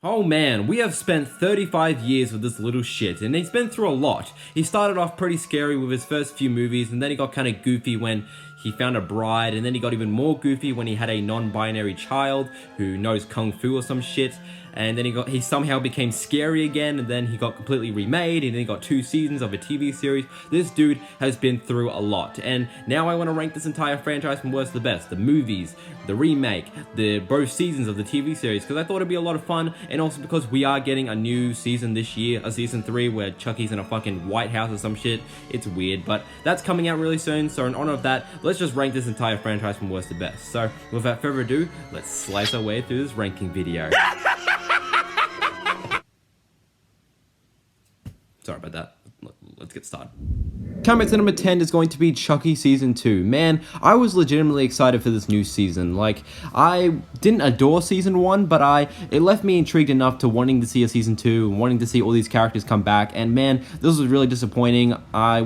Oh man, we have spent 35 years with this little shit, and he's been through a lot. He started off pretty scary with his first few movies, and then he got kind of goofy when he found a bride, and then he got even more goofy when he had a non-binary child who knows kung fu or some shit, and then he somehow became scary again, and then he got completely remade, and then he got 2 seasons of a TV series. This dude has been through a lot, and now I want to rank this entire franchise from worst to best. The movies, the remake, both seasons of the TV series, because I thought it'd be a lot of fun, and also because we are getting a new season this year, a season 3 where Chucky's in a fucking White House or some shit. It's weird, but that's coming out really soon, so in honor of that, let's just rank this entire franchise from worst to best. So, without further ado, let's slice our way through this ranking video. Sorry about that. Let's get started. Coming to number 10 is going to be Chucky Season 2. Man, I was legitimately excited for this new season. Like, I didn't adore Season 1, but it left me intrigued enough to wanting to see a Season 2, and wanting to see all these characters come back, and man, this was really disappointing. I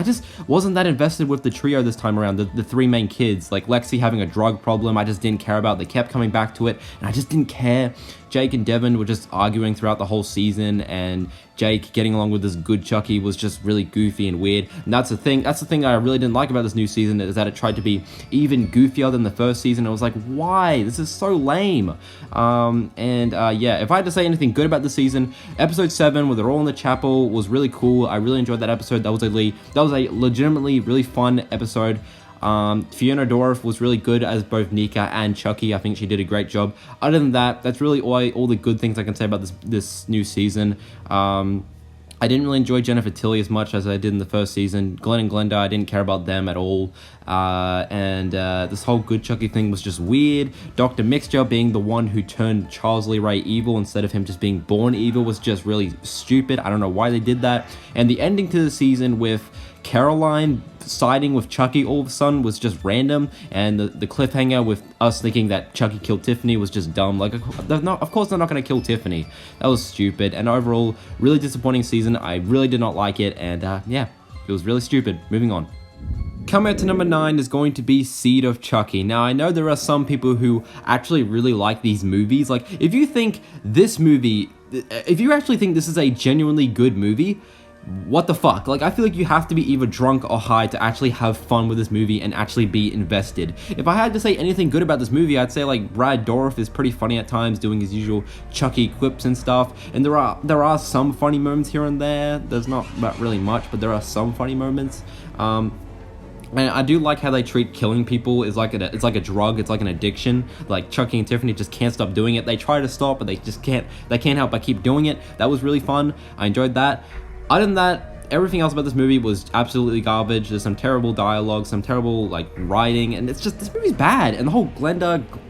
just wasn't that invested with the trio this time around, the 3 main kids. Like, Lexi having a drug problem, I just didn't care about. They kept coming back to it, and I just didn't care. Jake and Devin were just arguing throughout the whole season, and Jake getting along with this good Chucky was just really goofy and weird. And that's the thing I really didn't like about this new season, is that it tried to be even goofier than the first season. I was like, why? This is so lame. Yeah, if I had to say anything good about the season, episode 7, where they're all in the chapel, was really cool. I really enjoyed that episode. That was a legitimately really fun episode. Fiona Dorff was really good as both Nika and Chucky. I think she did a great job. Other than that, that's really all the good things I can say about this new season. I didn't really enjoy Jennifer Tilly as much as I did in the first season. Glenn and Glenda, I didn't care about them at all. This whole good Chucky thing was just weird. Dr. Mixture being the one who turned Charles Lee Ray evil instead of him just being born evil was just really stupid. I don't know why they did that. And the ending to the season with Caroline siding with Chucky all of a sudden was just random, and the cliffhanger with us thinking that Chucky killed Tiffany was just dumb. Like, of course they're not going to kill Tiffany. That was stupid, and overall, really disappointing season. I really did not like it, and yeah, it was really stupid. Moving on. Coming out to number 9 is going to be Seed of Chucky. Now, I know there are some people who actually really like these movies. Like, if you actually think this is a genuinely good movie, what the fuck? Like, I feel like you have to be either drunk or high to actually have fun with this movie and actually be invested. If I had to say anything good about this movie, I'd say, like, Brad Dourif is pretty funny at times, doing his usual Chucky quips and stuff, and there are some funny moments here and there. There's not really much, but there are some funny moments. And I do like how they treat killing people it's like a drug, it's like an addiction. Like, Chucky and Tiffany just can't stop doing it. They try to stop, but they can't help but keep doing it. That was really fun. I enjoyed that. Other than that, everything else about this movie was absolutely garbage. There's some terrible dialogue, some terrible, like, writing, and it's just, this movie's bad. And the whole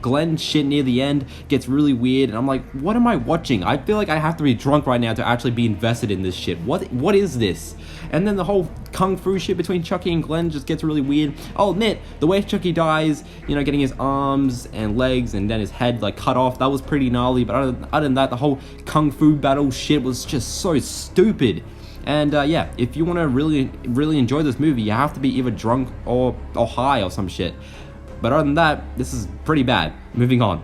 Glenn shit near the end gets really weird, and I'm like, what am I watching? I feel like I have to be drunk right now to actually be invested in this shit. What is this? And then the whole kung fu shit between Chucky and Glenn just gets really weird. I'll admit, the way Chucky dies, you know, getting his arms and legs and then his head, like, cut off, that was pretty gnarly, but other than that, the whole kung fu battle shit was just so stupid. And yeah, if you want to really enjoy this movie, you have to be either drunk or high or some shit. But other than that, this is pretty bad. Moving on.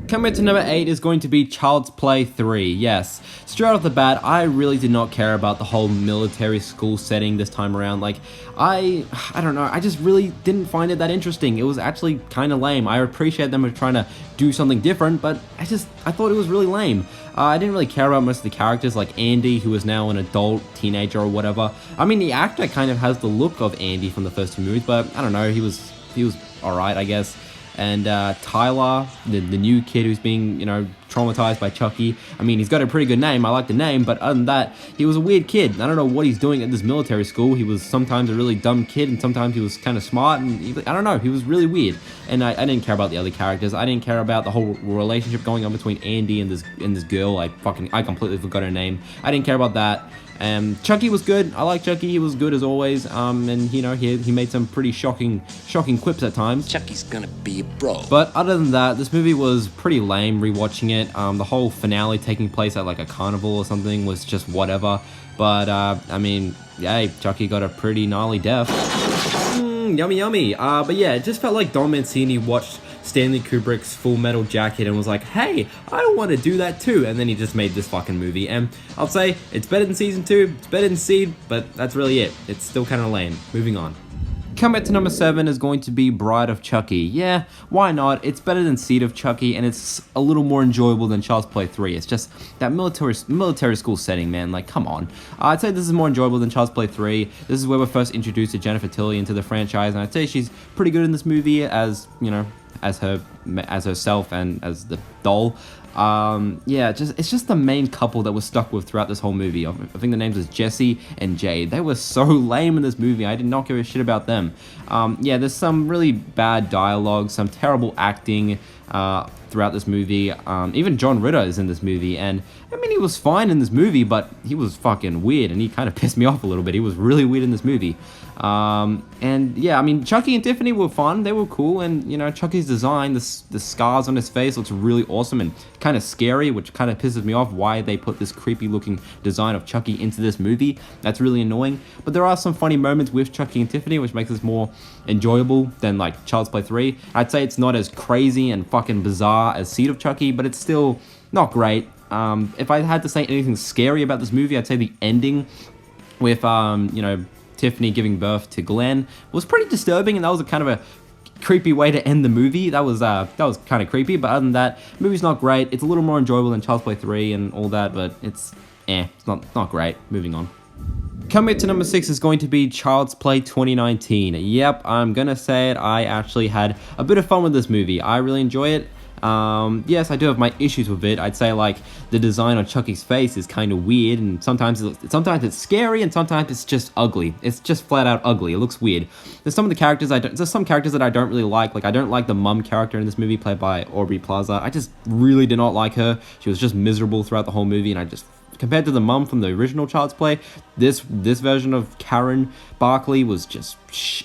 Coming to number 8 is going to be Child's Play 3. Yes, straight off the bat, I really did not care about the whole military school setting this time around. Like, I don't know, I just really didn't find it that interesting. It was actually kind of lame. I appreciate them trying to do something different, but I thought it was really lame. I didn't really care about most of the characters, like Andy, who is now an adult teenager or whatever. I mean, the actor kind of has the look of Andy from the first 2 movies, but I don't know, he was alright, I guess. And Tyler, the new kid who's being, you know, traumatized by Chucky. I mean, he's got a pretty good name. I like the name, but other than that, he was a weird kid. I don't know what he's doing at this military school. He was sometimes a really dumb kid, and sometimes he was kind of smart, and I don't know, he was really weird. And I didn't care about the other characters. I didn't care about the whole relationship going on between Andy and this girl. I completely forgot her name. I didn't care about that. Chucky was good. I like Chucky. He was good as always. And you know, he made some pretty shocking quips at times. Chucky's gonna be a bro. But other than that, this movie was pretty lame rewatching it. The whole finale taking place at like a carnival or something was just whatever. But I mean, yay, Chucky got a pretty gnarly death. Yummy. But yeah, it just felt like Don Mancini watched Stanley Kubrick's Full Metal Jacket and was like, hey, I want to do that too, and then he just made this fucking movie. And I'll say it's better than Season 2, it's better than Seed, but that's really it. It's still kind of lame. Moving on. Coming to number 7 is going to be Bride of Chucky. Yeah, why not? It's better than Seed of Chucky, and it's a little more enjoyable than Child's Play 3. It's just that military school setting, man. Like, come on. I'd say this is more enjoyable than Child's Play 3. This is where we're first introduced to Jennifer Tilly into the franchise, and I'd say she's pretty good in this movie as, you know, as herself and as the doll. Yeah, it's just the main couple that we're stuck with throughout this whole movie. I think the names was Jesse and Jay. They were so lame in this movie. I did not give a shit about them. Yeah, there's some really bad dialogue, some terrible acting throughout this movie. Even John Ritter is in this movie, and I mean, he was fine in this movie, but he was fucking weird, and he kind of pissed me off a little bit. He was really weird in this movie. And yeah, I mean, Chucky and Tiffany were fun. They were cool, and you know, Chucky's design, the scars on his face looks really awesome and kind of scary, which kind of pisses me off why they put this creepy looking design of Chucky into this movie. That's really annoying. But there are some funny moments with Chucky and Tiffany, which makes this more enjoyable than like Child's Play 3. I'd say it's not as crazy and fucking bizarre as Seed of Chucky, but it's still not great. If I had to say anything scary about this movie, I'd say the ending with, you know, Tiffany giving birth to Glenn was pretty disturbing, and that was a kind of a creepy way to end the movie. That was kind of creepy, but other than that, the movie's not great. It's a little more enjoyable than Child's Play 3 and all that, but it's not great. Moving on. Coming to number 6 is going to be Child's Play 2019. Yep, I'm gonna say it. I actually had a bit of fun with this movie. I really enjoy it. Yes, I do have my issues with it. I'd say like the design on Chucky's face is kind of weird, and sometimes it's scary, and sometimes it's just ugly. It's just flat out ugly. It looks weird. There's some characters that I don't really like. Like, I don't like the mum character in this movie played by Aubrey Plaza. I just really did not like her. She was just miserable throughout the whole movie, and compared to the mum from the original Child's Play, this version of Karen Barkley was just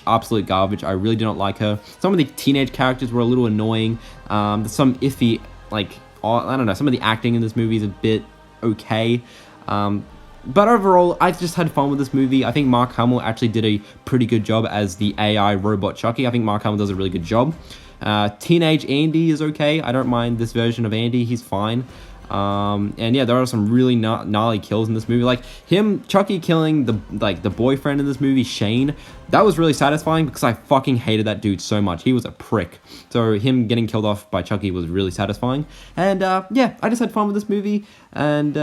absolute garbage. I really did not like her. Some of the teenage characters were a little annoying. There's some iffy, like, I don't know, some of the acting in this movie is a bit okay. But overall, I just had fun with this movie. I think Mark Hamill actually did a pretty good job as the AI robot Chucky. I think Mark Hamill does a really good job. Teenage Andy is okay. I don't mind this version of Andy. He's fine. And yeah, there are some really gnarly kills in this movie, like Chucky killing the boyfriend in this movie, Shane. That was really satisfying because I fucking hated that dude so much. He was a prick. So him getting killed off by Chucky was really satisfying. And yeah, I just had fun with this movie, and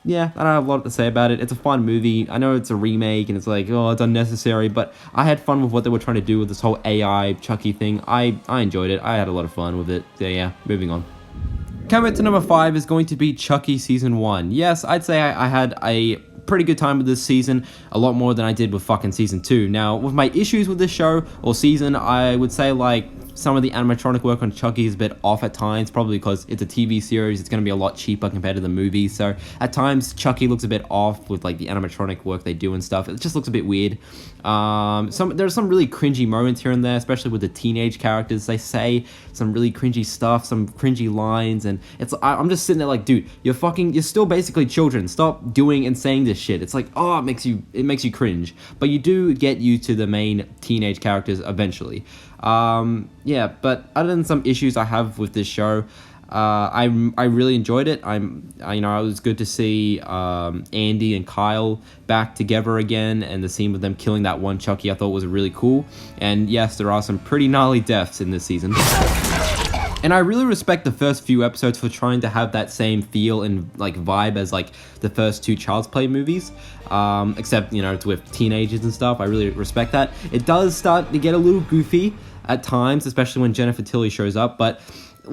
yeah, I don't have a lot to say about it. It's a fun movie. I know it's a remake and it's like, oh, it's unnecessary, but I had fun with what they were trying to do with this whole AI Chucky thing. I enjoyed it. I had a lot of fun with it. So yeah, moving on. Coming to number 5 is going to be Chucky Season 1. Yes, I'd say I had a pretty good time with this season, a lot more than I did with fucking Season 2. Now, with my issues with this show or season, I would say like some of the animatronic work on Chucky is a bit off at times, probably because it's a TV series. It's going to be a lot cheaper compared to the movie. So at times, Chucky looks a bit off with like the animatronic work they do and stuff. It just looks a bit weird. There's some really cringy moments here and there, especially with the teenage characters. They say some really cringy stuff, some cringy lines, and I'm just sitting there like, dude, you're still basically children. Stop doing and saying this shit. It's like, oh, it makes you cringe. But you do get used to the main teenage characters eventually. Yeah, but other than some issues I have with this show, I really enjoyed it. It was good to see Andy and Kyle back together again, and the scene with them killing that one Chucky I thought was really cool. And yes, there are some pretty gnarly deaths in this season. And I really respect the first few episodes for trying to have that same feel and like vibe as like the first 2 Child's Play movies, except, you know, it's with teenagers and stuff. I really respect that. It does start to get a little goofy at times, especially when Jennifer Tilly shows up, but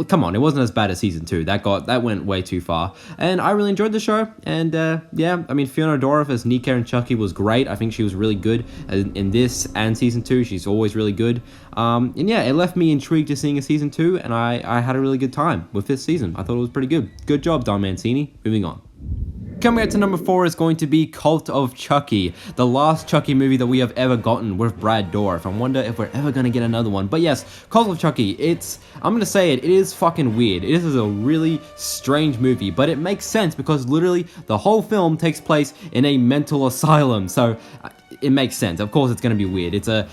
come on, it wasn't as bad as Season 2. That went way too far. And I really enjoyed the show. And yeah, I mean, Fiona Dorff as Nika and Chucky was great. I think she was really good in this and Season 2. She's always really good. And yeah, it left me intrigued to seeing a Season 2, and I had a really good time with this season. I thought it was pretty good. Good job, Don Mancini. Moving on. Coming out to number 4 is going to be Cult of Chucky, the last Chucky movie that we have ever gotten with Brad Dourif. I wonder if we're ever going to get another one. But yes, Cult of Chucky, I'm going to say it is fucking weird. It is a really strange movie, but it makes sense because literally the whole film takes place in a mental asylum. So it makes sense. Of course, it's gonna be weird. It's a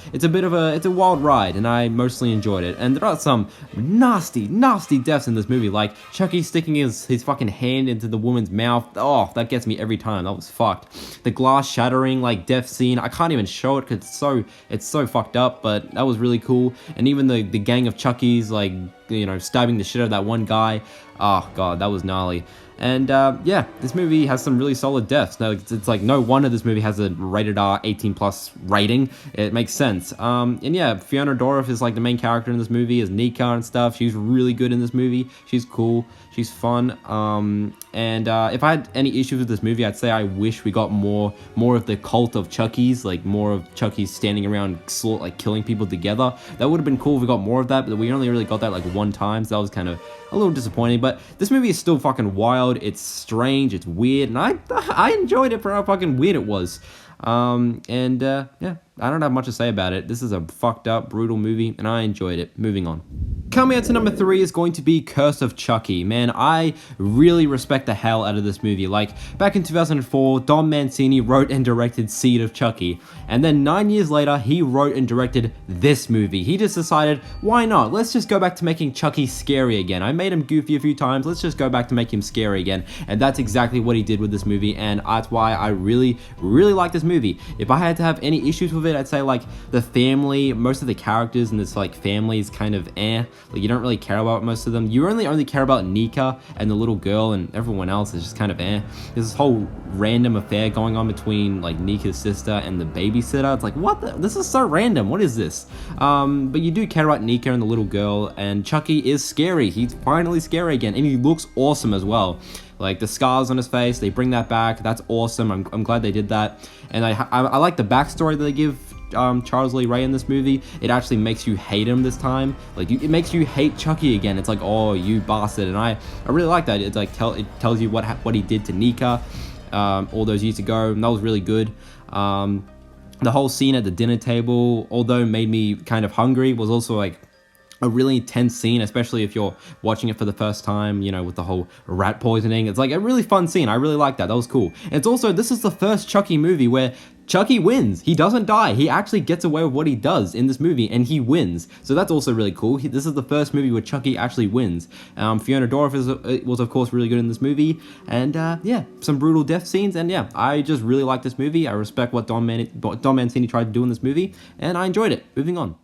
wild ride, and I mostly enjoyed it. And there are some nasty deaths in this movie, like Chucky sticking his fucking hand into the woman's mouth. Oh, that gets me every time. That was fucked. The glass shattering, like, death scene. I can't even show it because it's so fucked up, but that was really cool. And even the gang of Chuckies, like, you know, stabbing the shit out of that one guy. Oh god, that was gnarly. And yeah, this movie has some really solid deaths. Now, it's like no wonder this movie has a rated R 18+ rating. It makes sense. And yeah, Fiona Dorff is like the main character in this movie, is Nika and stuff. She's really good in this movie. She's cool. She's fun. And if I had any issues with this movie, I'd say I wish we got more of the cult of Chuckies, like more of Chuckies standing around like killing people together. That would have been cool if we got more of that, but we only really got that like one time, so that was kind of a little disappointing. But this movie is still fucking wild. It's strange. It's weird, and I enjoyed it for how fucking weird it was. Yeah, I don't have much to say about it. This is a fucked up, brutal movie, and I enjoyed it. Moving on. Coming out to number 3 is going to be Curse of Chucky. Man, I really respect the hell out of this movie. Like, back in 2004, Don Mancini wrote and directed Seed of Chucky. And then 9 years later, he wrote and directed this movie. He just decided, why not? Let's just go back to making Chucky scary again. I made him goofy a few times. Let's just go back to make him scary again. And that's exactly what he did with this movie. And that's why I really like this movie. If I had to have any issues with it, I'd say, like, the family, most of the characters in this, like, family is kind of like, you don't really care about most of them. You only care about Nika and the little girl, and everyone else is just kind of There's this whole random affair going on between, like, Nika's sister and the babysitter. It's like, what this is so random. What is this? But you do care about Nika and the little girl, and Chucky is scary. He's finally scary again, and he looks awesome as well. Like, the scars on his face, they bring that back. That's awesome. I'm glad they did that. And I like the backstory that they give Charles Lee Ray in this movie. It actually makes you hate him this time. Like, it makes you hate Chucky again. It's like, oh, you bastard. And I really like that. It's like it tells you what he did to Nika all those years ago, and that was really good. The whole scene at the dinner table, although made me kind of hungry, was also like a really intense scene, especially if you're watching it for the first time, you know, with the whole rat poisoning. It's like a really fun scene. I really like that. That was cool. And it's also, this is the first Chucky movie where Chucky wins. He doesn't die. He actually gets away with what he does in this movie, and he wins. So that's also really cool. This is the first movie where Chucky actually wins. Fiona Dorff was, of course, really good in this movie. And yeah, some brutal death scenes. And yeah, I just really like this movie. I respect what Don Mancini tried to do in this movie, and I enjoyed it. Moving on.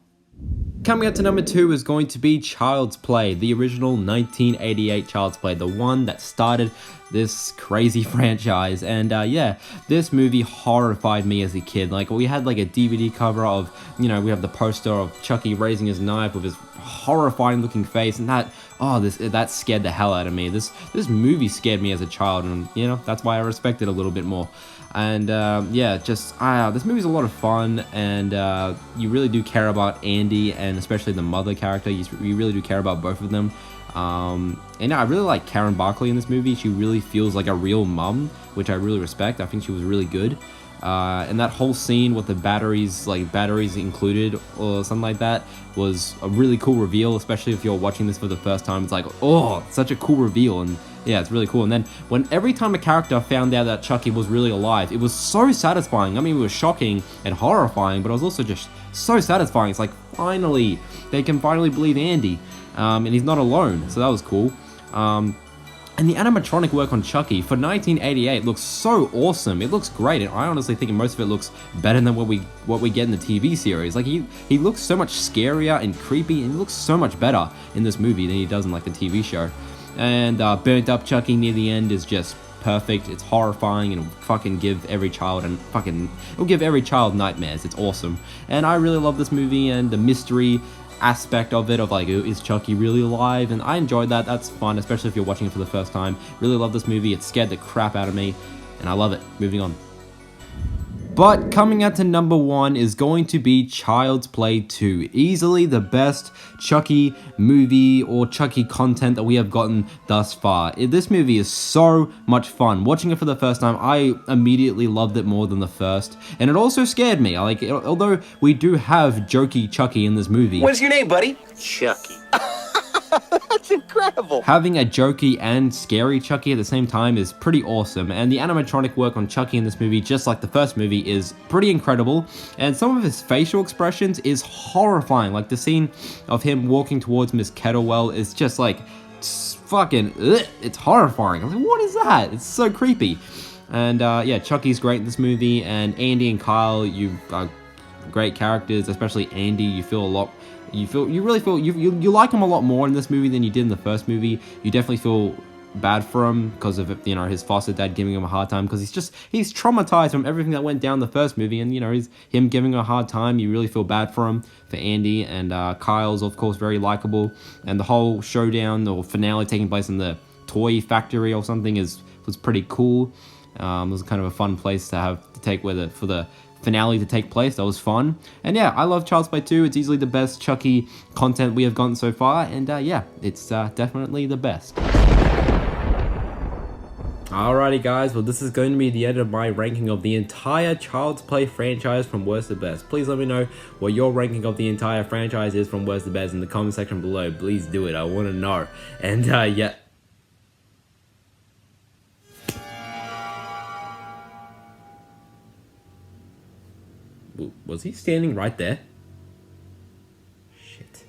Coming up to number 2 is going to be Child's Play, the original 1988 Child's Play, the one that started this crazy franchise. And yeah, this movie horrified me as a kid. Like, we had like a DVD cover of, you know, we have the poster of Chucky raising his knife with his horrifying looking face, and that scared the hell out of me. This movie scared me as a child, and you know, that's why I respect it a little bit more. And yeah, just this movie's a lot of fun, and you really do care about Andy, and especially the mother character. You really do care about both of them. And yeah, I really like Karen Barkley in this movie. She really feels like a real mum, which I really respect. I think she was really good. And that whole scene with the batteries included or something like that was a really cool reveal, especially if you're watching this for the first time. It's like, oh, such a cool reveal. And yeah, it's really cool. And then every time a character found out that Chucky was really alive, it was so satisfying. I mean, it was shocking and horrifying, but it was also just so satisfying. It's like, finally, they can finally believe Andy, and he's not alone. So that was cool. And the animatronic work on Chucky for 1988 looks so awesome. It looks great, and I honestly think most of it looks better than what we get in the TV series. Like, he looks so much scarier and creepy, and he looks so much better in this movie than he does in like the TV show. And burnt up Chucky near the end is just perfect. It's horrifying, and it'll fucking give every child nightmares. It's awesome, and I really love this movie and the mystery aspect of it, of like, is Chucky really alive? And I enjoyed that. That's fun, especially if you're watching it for the first time. Really love this movie. It scared the crap out of me, and I love it. Moving on. But coming out to number 1 is going to be Child's Play 2. Easily the best Chucky movie or Chucky content that we have gotten thus far. This movie is so much fun. Watching it for the first time, I immediately loved it more than the first. And it also scared me. Although we do have jokey Chucky in this movie. What's your name, buddy? Chucky. That's incredible. Having a jokey and scary Chucky at the same time is pretty awesome, and the animatronic work on Chucky in this movie, just like the first movie, is pretty incredible, and some of his facial expressions is horrifying. Like the scene of him walking towards Miss Kettlewell is just like, fucking, ugh, it's horrifying. I'm like, what is that? It's so creepy. And yeah, Chucky's great in this movie, and Andy and Kyle, you are great characters, especially Andy. You like him a lot more in this movie than you did in the first movie. You definitely feel bad for him because of, you know, his foster dad giving him a hard time, because he's traumatized from everything that went down in the first movie, and you know, he's him giving him a hard time. You really feel bad for him, for Andy. And Kyle's of course very likable, and the whole showdown or finale taking place in the toy factory or something was pretty cool. It was kind of a fun place to have to take for the finale to take place. That was fun. And yeah, I love Child's Play 2. It's easily the best Chucky content we have gotten so far, and yeah, it's definitely the best. Alrighty guys, well this is going to be the end of my ranking of the entire Child's Play franchise from worst to best. Please let me know what your ranking of the entire franchise is from worst to best in the comment section below. Please do it, I want to know. And yeah. Was he standing right there? Shit.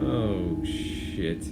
Oh, shit.